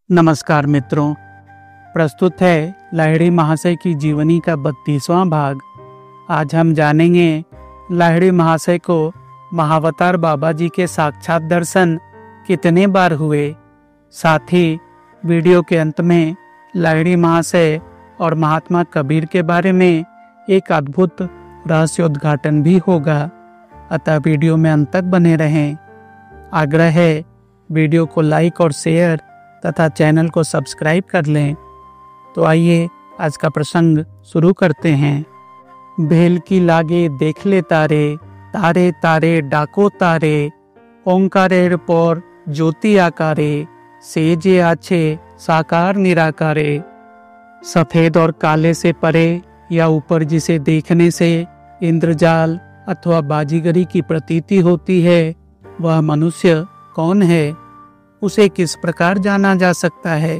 नमस्कार मित्रों, प्रस्तुत है लाहिड़ी महाशय की जीवनी का 32वां भाग। आज हम जानेंगे लाहिड़ी महाशय को महावतार बाबा जी के साक्षात दर्शन कितने बार हुए। साथ ही वीडियो के अंत में लाहिड़ी महाशय और महात्मा कबीर के बारे में एक अद्भुत रहस्योद्घाटन भी होगा। अतः वीडियो में अंत तक बने रहें। आग्रह है, वीडियो को लाइक और शेयर तथा चैनल को सब्सक्राइब कर लें। तो आइए आज का प्रसंग शुरू करते हैं। भेल की लागे देख ले तारे, तारे तारे डाको तारे, ओंकारेर पर ज्योति आकारे, सेजे आछे साकार निराकारे। सफेद और काले से परे या ऊपर जिसे देखने से इंद्रजाल अथवा बाजीगरी की प्रतीति होती है, वह मनुष्य कौन है, उसे किस प्रकार जाना जा सकता है।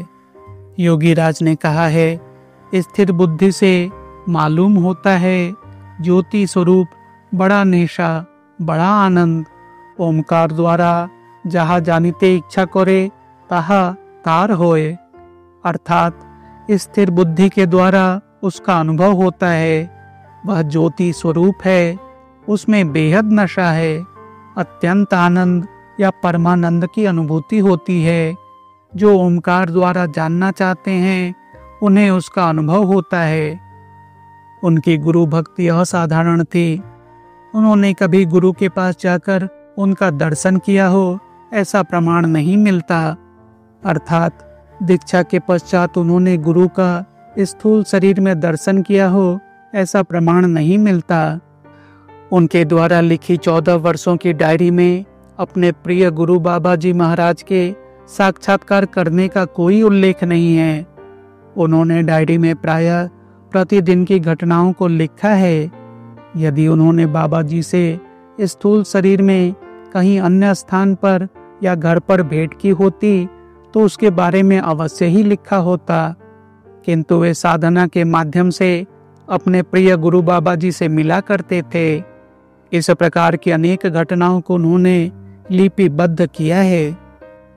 योगी राज ने कहा है, स्थिर बुद्धि से मालूम होता है ज्योति स्वरूप बड़ा नेशा बड़ा आनंद। ओमकार द्वारा जहाँ जानिते इच्छा करे तहा तार होए, अर्थात स्थिर बुद्धि के द्वारा उसका अनुभव होता है। वह ज्योति स्वरूप है, उसमें बेहद नशा है, अत्यंत आनंद या परमानंद की अनुभूति होती है। जो ओमकार द्वारा जानना चाहते हैं उन्हें उसका अनुभव होता है। उनकी गुरु भक्ति असाधारण थी। उन्होंने कभी गुरु के पास जाकर उनका दर्शन किया हो, ऐसा प्रमाण नहीं मिलता। अर्थात दीक्षा के पश्चात उन्होंने गुरु का स्थूल शरीर में दर्शन किया हो, ऐसा प्रमाण नहीं मिलता। उनके द्वारा लिखी 14 वर्षों की डायरी में अपने प्रिय गुरु बाबा जी महाराज के साक्षात्कार करने का कोई उल्लेख नहीं है। उन्होंने डायरी में प्रायः प्रतिदिन की घटनाओं को लिखा है। यदि उन्होंने बाबा जी से स्थूल शरीर में कहीं अन्य स्थान पर या घर पर भेंट की होती तो उसके बारे में अवश्य ही लिखा होता, किंतु वे साधना के माध्यम से अपने प्रिय गुरु बाबा जी से मिला करते थे। इस प्रकार की अनेक घटनाओं को उन्होंने लिपिबद्ध किया है।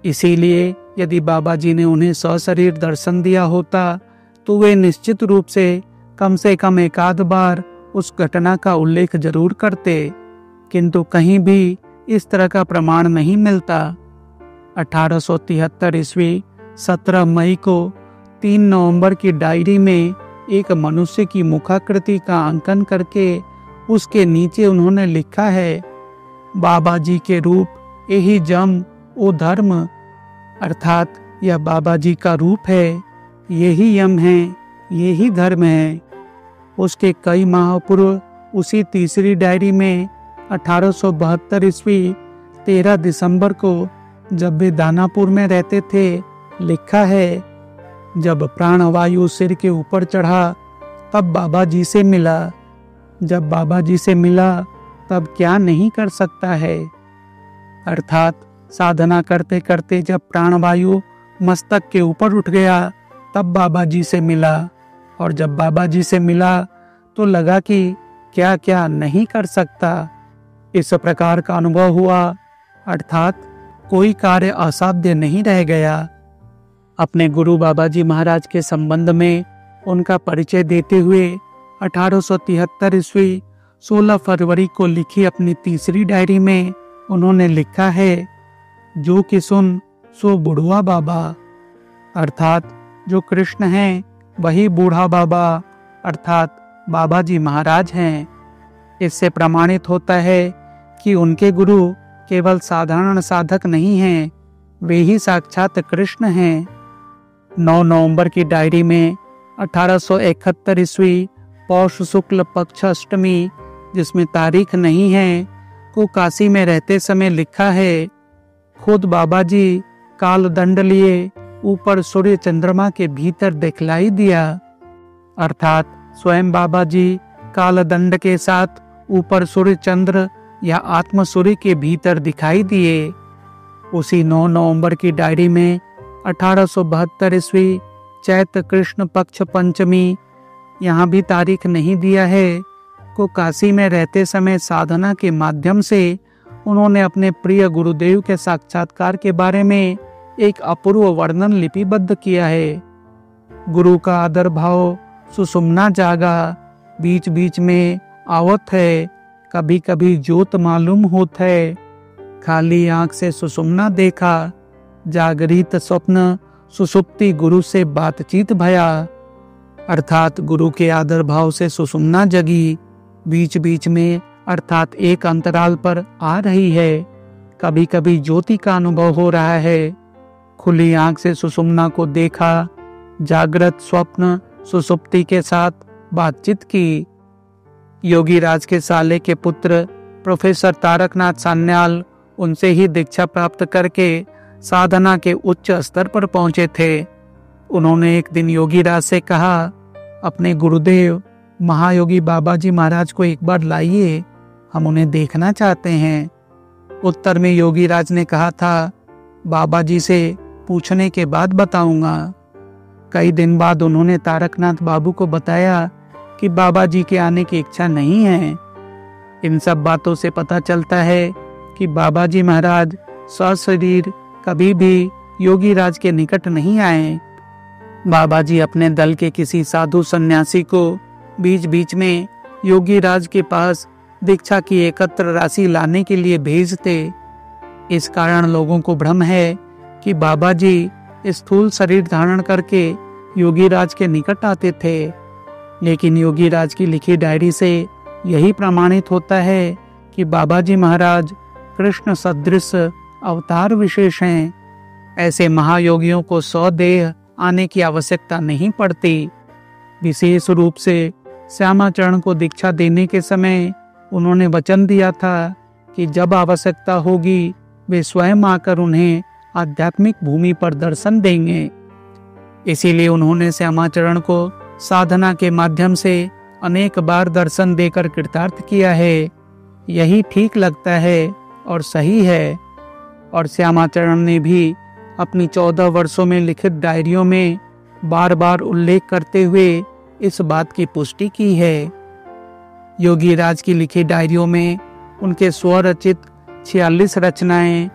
इसीलिए यदि बाबा जी ने उन्हें सशरीर दर्शन दिया होता तो वे निश्चित रूप से कम एक आध बार उस घटना का उल्लेख जरूर करते, किंतु कहीं भी इस तरह का प्रमाण नहीं मिलता। 1873 ईस्वी 17 मई को 3 नवंबर की डायरी में एक मनुष्य की मुखाकृति का अंकन करके उसके नीचे उन्होंने लिखा है, बाबा जी के रूप यही जम ओ धर्म, अर्थात यह बाबा जी का रूप है, यही यम है, यही धर्म है। उसके कई माह पूर्व उसी तीसरी डायरी में 1872 ईस्वी 13 दिसंबर को, जब वे दानापुर में रहते थे, लिखा है, जब प्राणवायु सिर के ऊपर चढ़ा तब बाबा जी से मिला। जब बाबा जी से मिला तब क्या नहीं कर सकता है। अर्थात साधना करते करते जब प्राणवायु मस्तक के ऊपर उठ गया तब बाबा जी से मिला, और जब बाबा जी से मिला तो लगा कि क्या क्या नहीं कर सकता। इस प्रकार का अनुभव हुआ, अर्थात कोई कार्य असाध्य नहीं रह गया। अपने गुरु बाबा जी महाराज के संबंध में उनका परिचय देते हुए 1873 ईस्वी 16 फरवरी को लिखी अपनी तीसरी डायरी में उन्होंने लिखा है, जो कि सुन सो बुढ़वा बाबा, अर्थात जो कृष्ण हैं वही बूढ़ा बाबा अर्थात बाबा जी महाराज हैं। इससे प्रमाणित होता है कि उनके गुरु केवल साधारण साधक नहीं हैं, वे ही साक्षात कृष्ण हैं। 9 नवंबर की डायरी में 1871 ईस्वी पौष शुक्ल पक्ष अष्टमी, जिसमें तारीख नहीं है, को काशी में रहते समय लिखा है, खुद बाबा जी काल दंड लिए ऊपर सूर्य चंद्रमा के भीतर दिखलाई दिया, अर्थात स्वयं बाबा जी काल दंड के साथ ऊपर सूर्य चंद्र या आत्म सूर्य के भीतर दिखाई दिए। उसी 9 नवंबर की डायरी में 1872 ईस्वी चैत कृष्ण पक्ष पंचमी, यहाँ भी तारीख नहीं दिया है, को काशी में रहते समय साधना के माध्यम से उन्होंने अपने प्रिय गुरुदेव के साक्षात्कार के बारे में एक अपूर्व वर्णन लिपिबद्ध किया है। गुरु का आदर भाव सुषुम्ना जागा, बीच बीच में आवत है, कभी कभी ज्योत मालूम होत है। खाली आंख से सुषुम्ना देखा, जागृत स्वप्न सुषुप्ति गुरु से बातचीत भया। अर्थात गुरु के आदर भाव से सुषुम्ना जगी, बीच बीच में अर्थात एक अंतराल पर आ रही है, कभी कभी ज्योति का अनुभव हो रहा है। खुली आंख से सुषुम्ना को देखा, जागृत स्वप्न सुषुप्ति के साथ बातचीत की। योगी राज के साले के पुत्र प्रोफेसर तारकनाथ सान्याल उनसे ही दीक्षा प्राप्त करके साधना के उच्च स्तर पर पहुंचे थे। उन्होंने एक दिन योगी राज से कहा, अपने गुरुदेव महायोगी बाबा जी महाराज को एक बार लाइए, हम उन्हें देखना चाहते हैं। उत्तर में योगी राज ने कहा था, बाबा जी से पूछने के बाद बताऊंगा। कई दिन बाद उन्होंने तारकनाथ बाबू को बताया कि बाबा जी के आने की इच्छा नहीं है। इन सब बातों से पता चलता है कि बाबा जी महाराज सशरीर कभी भी योगी राज के निकट नहीं आए। बाबा जी अपने दल के किसी साधु सन्यासी को बीच बीच में योगी राज के पास दीक्षा की एकत्र राशि लाने के लिए भेजते। इस कारण लोगों को भ्रम है कि बाबा जी स्थूल शरीर धारण करके योगी राज के निकट आते थे, लेकिन योगी राज की लिखी डायरी से यही प्रमाणित होता है कि बाबा जी महाराज कृष्ण सदृश अवतार विशेष हैं। ऐसे महायोगियों को स्वदेह आने की आवश्यकता नहीं पड़ती। विशेष रूप से श्यामाचरण को दीक्षा देने के समय उन्होंने वचन दिया था कि जब आवश्यकता होगी वे स्वयं आकर उन्हें आध्यात्मिक भूमि पर दर्शन देंगे। इसीलिए उन्होंने श्यामाचरण को साधना के माध्यम से अनेक बार दर्शन देकर कृतार्थ किया है। यही ठीक लगता है और सही है। और श्यामाचरण ने भी अपनी 14 वर्षों में लिखित डायरियों में बार बार उल्लेख करते हुए इस बात की पुष्टि की है। योगी राज की लिखी डायरियों में उनके स्वरचित 46 रचनाएं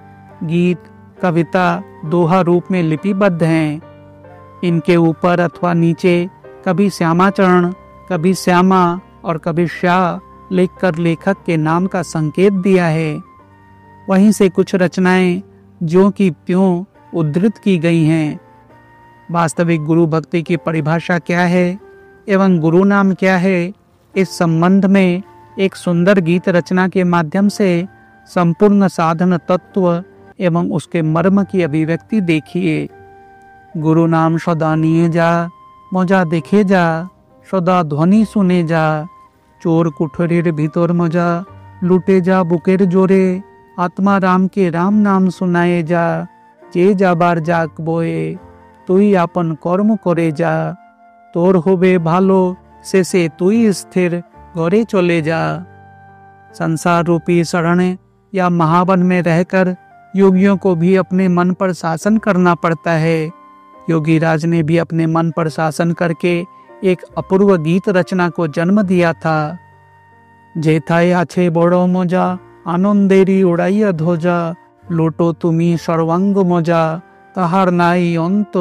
गीत, कविता, दोहा रूप में लिपिबद्ध हैं। इनके ऊपर अथवा नीचे कभी श्यामाचरण, कभी श्यामा और कभी श्याह लिखकर लेखक के नाम का संकेत दिया है। वहीं से कुछ रचनाएं ज्यों की त्यों उद्धृत की गई हैं। वास्तविक गुरु भक्ति की परिभाषा क्या है एवं गुरु नाम क्या है, इस संबंध में एक सुंदर गीत रचना के माध्यम से संपूर्ण साधन तत्व एवं उसके मर्म की अभिव्यक्ति देखिए। गुरु नाम सदा निये जा, मजा देखे जा, सदा ध्वनि सुने जा, चोर कुठरीर भीतर मजा, लुटे जा बुकेर जोरे, आत्मा राम के राम नाम सुनाए जा, जे जाबार जाक बोए, तुई आपन कर्म करे जा, तोर होबे भालो शेषे तुई स्थिर घरे चले जा। संसार रूपी शरण या महावन में रहकर योगियों को भी अपने मन पर शासन करना पड़ता है। योगी राज ने भी अपने मन पर शासन करके एक अपूर्व गीत रचना को जन्म दिया था। जेथाय आछे बड़ो मजा, आनंदेरी उड़ाइया ध्वजा, लोटो तुमी सर्वांग मजा, ताहार नाई अंत,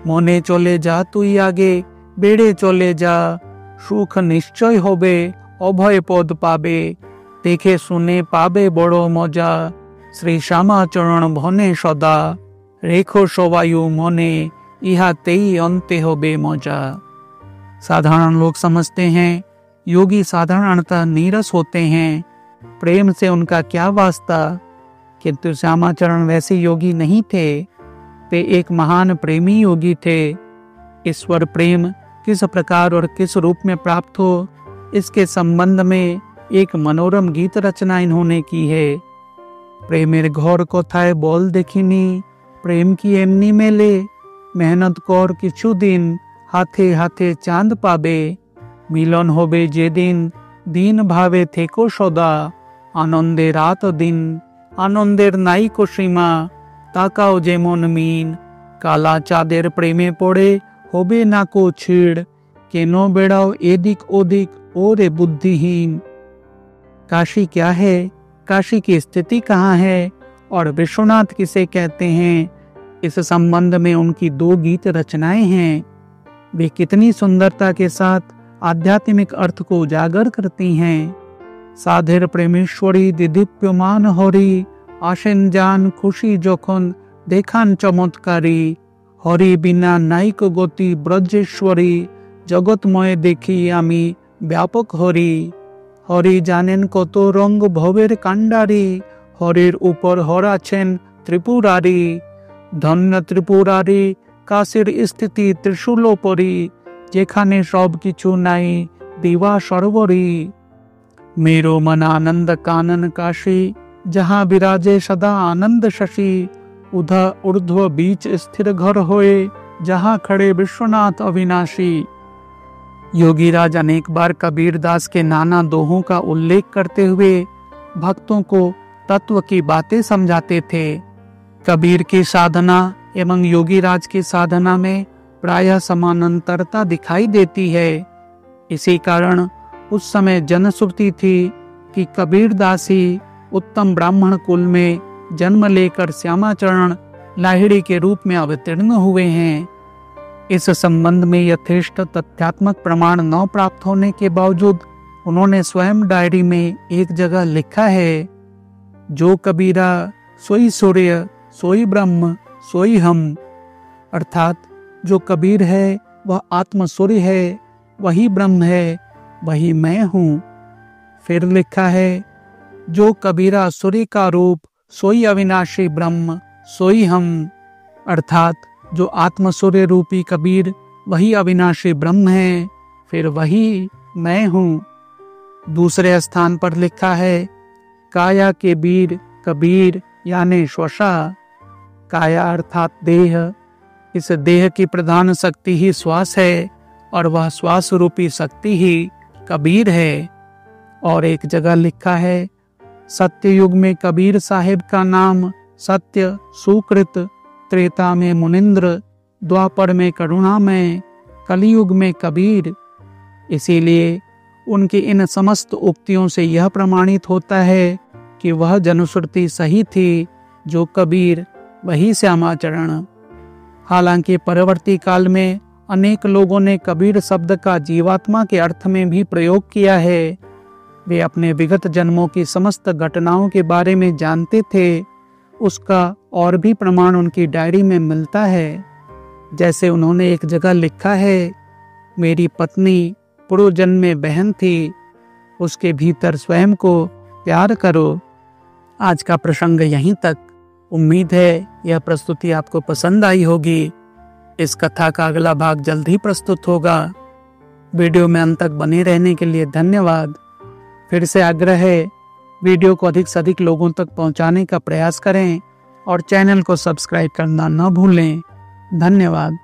मने चले जा तुई आगे, बेड़े चले जा, सुख निश्चय होबे, अभय पद पाबे, देखे सुने पाबे बड़ो मजा, श्री श्यामाचरण भने सदा, रेखो सवायु मने, इहा तेई अंते होबे मजा। साधारण लोग समझते हैं योगी साधारणतः नीरस होते हैं, प्रेम से उनका क्या वास्ता, किंतु श्यामाचरण वैसे योगी नहीं थे। वे एक महान प्रेमी योगी थे। ईश्वर प्रेम किस प्रकार और किस रूप में प्राप्त हो, इसके संबंध में एक मनोरम गीत रचना इन्होंने की है। प्रेमेर घोर कोथाय बोल देखिनी, प्रेम की एमनी मेले, मेहनत कर किछु दिन, हाथे हाथे चांद पाबे, मिलन होबे जे दिन, दिन भावे थेको सदा, आनंदे रात दिन, आनंदेर नाई को सीमा, ताकाओ जेमन मीन, काला चाँदेर प्रेमे पड़े होबे ना को छीड़, केनो बेड़ाओ एदिक ओदिक ओरे बुद्धिहीन। काशी क्या है, काशी की स्थिति कहाँ है और विश्वनाथ किसे कहते हैं, इस संबंध में उनकी 2 गीत रचनाएं हैं। वे कितनी सुंदरता के साथ आध्यात्मिक अर्थ को उजागर करती हैं। साधेर प्रेमेश्वरी दिदीप्यमान हरि, आशेन जान खुशी जखन देखान चमत्कारी, हरि बिना नाइक गति ब्रजेश्वरी, जगतमय देखी आमी व्यापक हरि। हरि जानेन कत रंग भवेर कांडारी, हरिर ऊपर हर आছেন त्रिपुरारी। धन्य त्रिपुरारी काशीर स्थिति त्रिशूलोपरी, जेखाने सब किछु नाई दिवा सरोवरी। मेरो मन आनंद कानन काशी, जहाँ विराजे सदा आनंद शशि। उधा ऊर्ध्व बीच स्थिर घर होए, जहाँ खड़े विश्वनाथ अविनाशी। योगीराज अनेक बार कबीरदास के नाना दोहों का उल्लेख करते हुए भक्तों को तत्व की बातें समझाते थे। कबीर की साधना एवं योगीराज की साधना में प्रायः समानांतरता दिखाई देती है। इसी कारण उस समय जनश्रुति थी कि कबीरदास ही उत्तम ब्राह्मण कुल में जन्म लेकर श्यामाचरण लाहिड़ी के रूप में अवतीर्ण हुए हैं। इस संबंध में यथेष्ट तथ्यात्मक प्रमाण न प्राप्त होने के बावजूद उन्होंने स्वयं डायरी में एक जगह लिखा है, जो कबीरा सोई सूर्य सोई ब्रह्म सोई हम। अर्थात जो कबीर है वह आत्म सूर्य है, वही ब्रह्म है, वही मैं हूँ। फिर लिखा है, जो कबीरा सूर्य का रूप सोई अविनाशी ब्रह्म सोई हम। अर्थात जो आत्म सूर्य रूपी कबीर वही अविनाशी ब्रह्म है, फिर वही मैं हूँ। दूसरे स्थान पर लिखा है, काया के बीर कबीर यानी श्वसा। काया अर्थात देह, इस देह की प्रधान शक्ति ही श्वास है और वह श्वास रूपी शक्ति ही कबीर है। और एक जगह लिखा है, सत्य युग में कबीर साहिब का नाम सत्य सुकृत, त्रेता में मुनिंद्र, द्वापर में करुणा में, कलियुग में कबीर। इसीलिए उनकी इन समस्त उक्तियों से यह प्रमाणित होता है कि वह जनश्रुति सही थी, जो कबीर वही श्यामाचरण। हालांकि परवर्ती काल में अनेक लोगों ने कबीर शब्द का जीवात्मा के अर्थ में भी प्रयोग किया है। वे अपने विगत जन्मों की समस्त घटनाओं के बारे में जानते थे, उसका और भी प्रमाण उनकी डायरी में मिलता है। जैसे उन्होंने एक जगह लिखा है, मेरी पत्नी पूर्व जन्म में बहन थी, उसके भीतर स्वयं को प्यार करो। आज का प्रसंग यहीं तक। उम्मीद है यह प्रस्तुति आपको पसंद आई होगी। इस कथा का अगला भाग जल्द ही प्रस्तुत होगा। वीडियो में अंत तक बने रहने के लिए धन्यवाद। फिर से आग्रह है, वीडियो को अधिक से अधिक लोगों तक पहुंचाने का प्रयास करें और चैनल को सब्सक्राइब करना न भूलें। धन्यवाद।